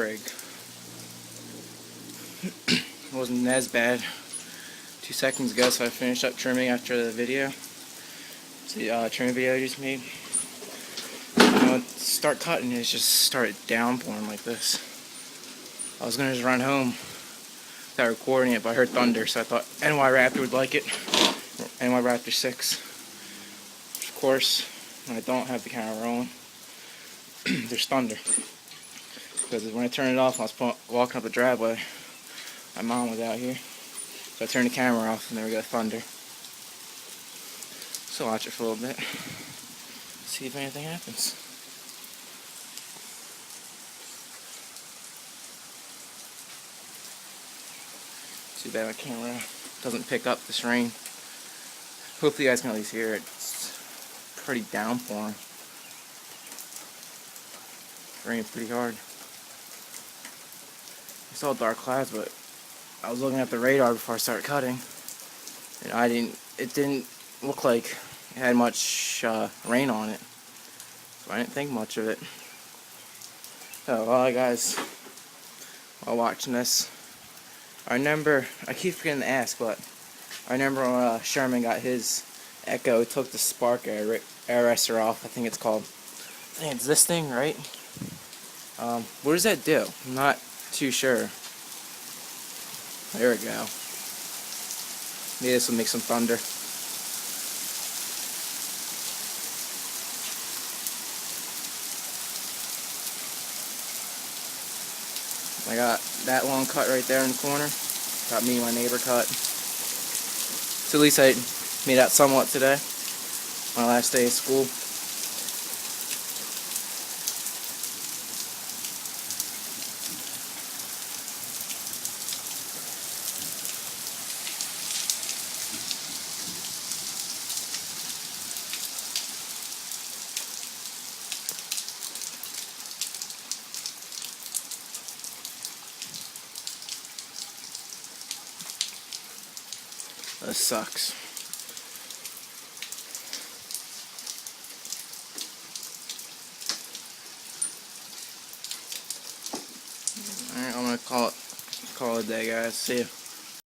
rig. It wasn't as bad 2 seconds ago, so I finished up trimming after the video. It's the trimming video I just made. Start cutting, it just started downpouring like this. I was gonna just run home without recording it, but I heard thunder, so I thought NY Raptor would like it. NY Raptor 6. Of course, when I don't have the camera rolling, there's thunder. Because when I turned it off, I was walking up the driveway. My mom was out here, so I turned the camera off, and there we go, thunder. So watch it for a little bit, see if anything happens. Too bad my camera doesn't pick up this rain. Hopefully you guys can at least hear it. It's pretty downpouring. It's raining pretty hard. I saw dark clouds, but I was looking at the radar before I started cutting, and it didn't look like it had much rain on it, so I didn't think much of it. So while guys, while watching this, I keep forgetting to ask, but I remember when Sherman got his Echo, took the spark air arrestor off, I think it's called. I think it's this thing, right? What does that do? I'm not too sure. There we go. Maybe this will make some thunder. I got that long cut right there in the corner. Got me and my neighbor cut. So at least I made out somewhat today. My last day of school. This sucks. Alright, I'm gonna call it a day, guys. See ya.